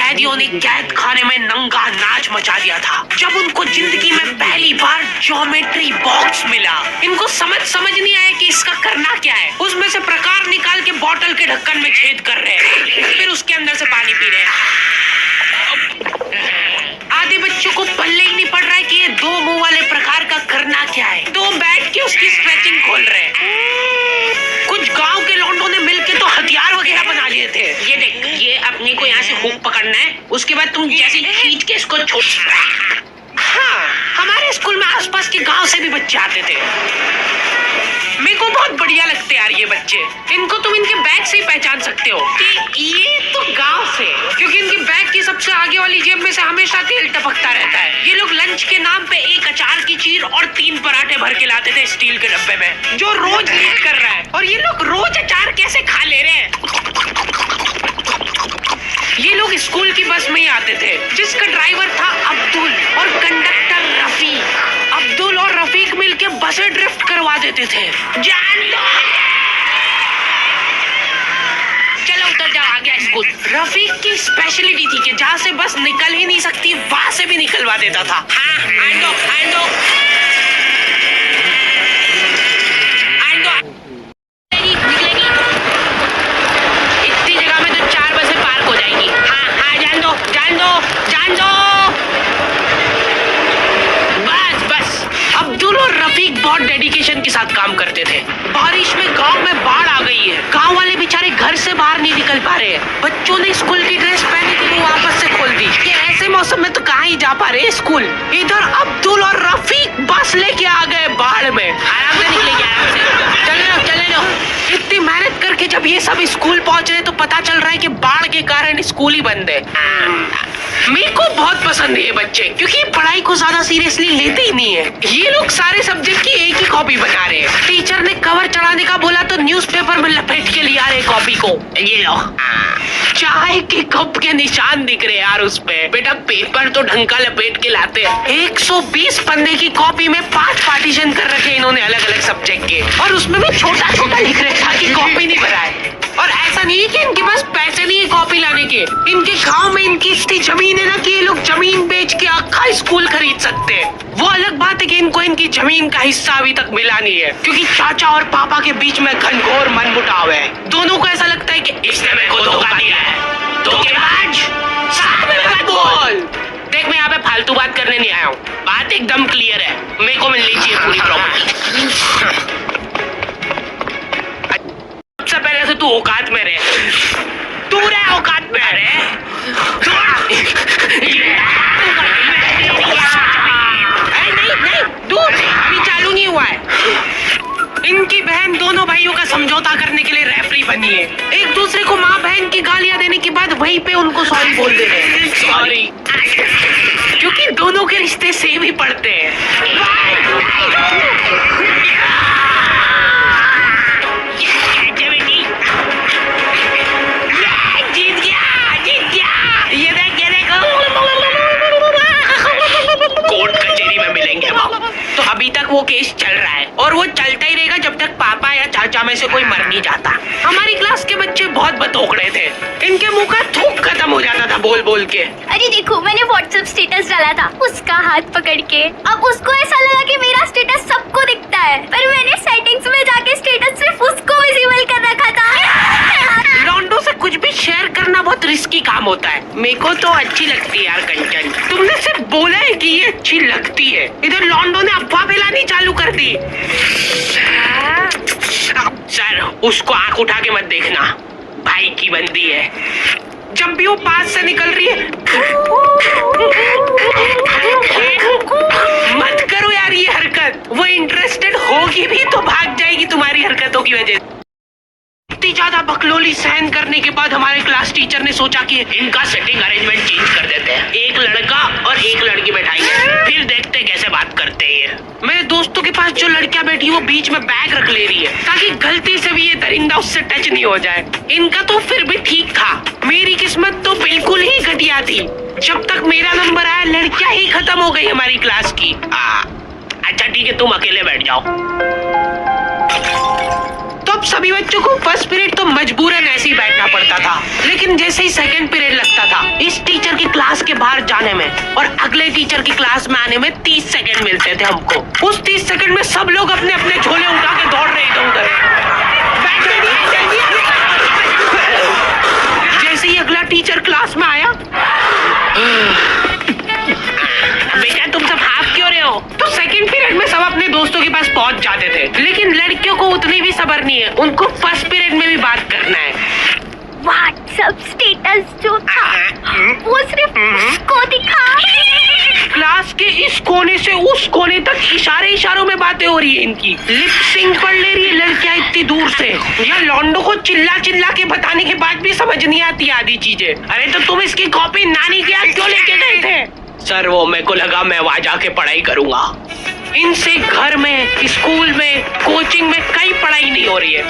कैदियों ने कैद खाने में नंगा नाच मचा दिया था जब उनको जिंदगी में पहली बार ज्योमेट्री बॉक्स मिला। इनको समझ नहीं आया कि इसका करना क्या है। उसमें से प्रकार निकाल के बोतल के ढक्कन में छेद कर रहे हैं, फिर उसके अंदर से पानी पी रहे हैं। आधे बच्चों को पल्ले ही नहीं पड़ रहा है कि ये दो मुंह वाले प्रकार का करना क्या है, तो बैठ के उसकी स्ट्रेचिंग खोल रहे हैं। कुछ गांव के लौंडों ने मिलके तो हथियार वगैरह बना लिए थे। ये देख, ये अपने को यहाँ से हुक पकड़ना है, उसके बाद तुम जैसे खींच के इसको छोड़। हाँ, हमारे स्कूल में आसपास के गांव से भी बच्चे आते थे। मेरे को बहुत बढ़िया लगते यार ये बच्चे। इनको तुम इनके बैग से ही पहचान सकते हो कि ये तो गांव से, क्योंकि इनकी बैग की सबसे आगे वाली जेब में से हमेशा तेल टपकता रहता है। ये लोग लंच के नाम पे एक अचार की चीर और 3 पराठे भर के लाते थे स्टील के डब्बे में, जो रोज लीक कर रहा है। और ये लोग रोज अचार कैसे खा ले रहे हैं। ये लोग स्कूल की बस में ही आते थे, जिसका ड्राइवर था अब्दुल और कंडक्टर रफीक। अब्दुल और रफीक मिलके बसें ड्रिफ्ट करवा देते थे। जान लो, चलो उतर जाओ, आ गया स्कूल। रफीक की स्पेशलिटी थी कि जहाँ से बस निकल ही नहीं सकती वहां से भी निकलवा देता था। हाँ, आंडो आंडो निकलेगी। इतनी जगह में तो 4 बसें पार्क हो जाएगी। हाँ, जान दो। अब्दुल और रफीक बहुत डेडिकेशन के साथ काम करते थे। बारिश में गांव में बाढ़ आ गई है, गांव वाले बेचारे घर से बाहर नहीं निकल पा रहे हैं। बच्चों ने स्कूल की ड्रेस पहनी थी, वो वापस से खोल दी कि ऐसे मौसम में तो कहाँ ही जा पा रहे स्कूल। इधर अब्दुल और रफीक बस लेके आ गए बाढ़ में। आराम से निकलेंगे, आराम से चले लो। इतनी मेहनत करके जब ये सब स्कूल पहुंच रहे तो पता चल रहा है कि बाढ़ के कारण स्कूल ही बंद है। मेरे को बहुत पसंद है ये बच्चे, क्योंकि पढ़ाई को ज्यादा सीरियसली लेते ही नहीं है। ये लोग सारे सब्जेक्ट की एक ही कॉपी बना रहे हैं। टीचर ने कवर चढ़ाने का बोला तो न्यूज़पेपर में लपेट के लिया रहे कॉपी को। ये लो, चाय के कप के निशान दिख रहे यार उस पे। बेटा पेपर तो ढंग का लपेट के लाते हैं। 120 पन्ने की कॉपी में 5 पार्टीशन कर रखे इन्होंने अलग अलग सब्जेक्ट के, और उसमें भी छोटा छोटा लिख रहे ताकि कॉपी नहीं भराए। और ऐसा नहीं है कि इनके पास पैसे नहीं है कॉपी लाने के। इनके गांव में इनकी इतनी जमीन है ना कि ये लोग जमीन बेच के आखा स्कूल खरीद सकते हैं। वो अलग बात है कि इनको इनकी जमीन का हिस्सा अभी तक मिला नहीं है, क्योंकि चाचा और पापा के बीच में घनघोर मनमुटाव है। दोनों को ऐसा लगता है कि इसने मेरे को धोखा दिया है। धोखेबाज, साथ में मत बोल। देख, मैं यहाँ पे फालतू बात करने नहीं आया हूँ, बात एकदम क्लियर है। मेरे को मिलनी चाहिए पूरी प्रॉपर्टी। सबसे पहले से तू औकात में रहे, तू रहे औकात में रहे। नहीं, दूर अभी चालू नहीं हुआ है। इनकी बहन दोनों भाइयों का समझौता करने के लिए रेफरी बनी है। एक दूसरे को माँ बहन की गालियां देने के बाद वहीं पे उनको सॉरी बोल दे रहे हैं। सॉरी, क्योंकि दोनों के रिश्ते सेम ही पड़ते हैं। कोर्ट कचहरी में मिलेंगे तो अभी तक वो केस चल रहा है, और वो चलता ही रहेगा जब तक पापा या चाचा में से कोई मर नहीं जाता। हमारी क्लास के बच्चे बहुत बतौकड़े थे, इनके मुंह का थूक खत्म हो जाता था बोल बोल के। अरे देखो, मैंने व्हाट्सएप स्टेटस डाला था उसका हाथ पकड़ के। अब उसको ऐसा लगा कि मेरा स्टेटस सबको दिखता है, पर मैंने सेटिंग्स में जाके स्टेटस सिर्फ उसको विजिबल कर रखा था। लॉन्डो से कुछ भी शेयर करना बहुत रिस्की काम होता है। मेरे को तो अच्छी लगती है यार कंटेंट। तुमने सिर्फ बोला है कि ये अच्छी लगती है, इधर लॉन्डो ने अफवाह फैलानी चालू कर दी। सर, उसको आंख उठा के मत देखना, भाई की बंदी है। जब भी वो पास से निकल रही है मत करो यार ये हरकत। वो इंटरेस्टेड होगी भी तो भाग जाएगी तुम्हारी हरकतों की वजह से। इतनी ज्यादा बकलोली सहन करने के बाद हमारे क्लास टीचर ने सोचा कि इनका सेटिंग अरेंजमेंट चेंज कर देते हैं। एक लड़का और एक लड़की बैठाएंगे, फिर देखते कैसे बात करते हैं। मेरे दोस्तों के पास जो लड़कियां बैठी वो बीच में बैग रख ले रही है ताकि गलती से भी ये दरिंदा उससे टच नहीं हो जाए। इनका तो फिर भी ठीक था, मेरी किस्मत तो बिल्कुल ही घटिया थी। जब तक मेरा नंबर आया लड़कियां ही खत्म हो गई हमारी क्लास की। अच्छा ठीक है, तुम अकेले बैठ जाओ। तो अब सभी बच्चों को फर्स्ट पीरियड तो मजबूरन ऐसे ही बैठना पड़ता था, लेकिन जैसे ही सेकंड पीरियड लगता था, इस टीचर की क्लास के बाहर जाने में और अगले टीचर की क्लास में आने में 30 सेकंड मिलते थे हमको। उस 30 सेकंड में सब लोग अपने अपने झोले उठा के दौड़ रहे इधर उधर। जैसे ही अगला टीचर क्लास में आया, बेटा तुम सब हाफ क्यों रहे हो? तो सेकंड पीरियड में सब अपने दोस्तों के पास पहुंच जाते थे, लेकिन लड़कियों को उतनी भी सब्र नहीं है, उनको फर्स्ट पीरियड में भी बात करना है। व्हाट्सएप स्टेटस जो था वो सिर्फ उसको दिखा। क्लास के इस कोने से उस कोने तक इशारों में बातें हो रही है इनकी। लिप सिंक पढ़ ले रही है लड़कियां इतनी दूर से। या लौंडो को चिल्ला चिल्ला के बताने के बाद भी समझ नहीं आती आधी चीजें। अरे तो तुम इसकी कॉपी नानी के यहाँ क्यों लेके गए थे? सर वो मेरे को लगा मैं वहां जाके पढ़ाई करूंगा। इनसे घर में, स्कूल में, कोचिंग में कहीं पढ़ाई नहीं हो रही है।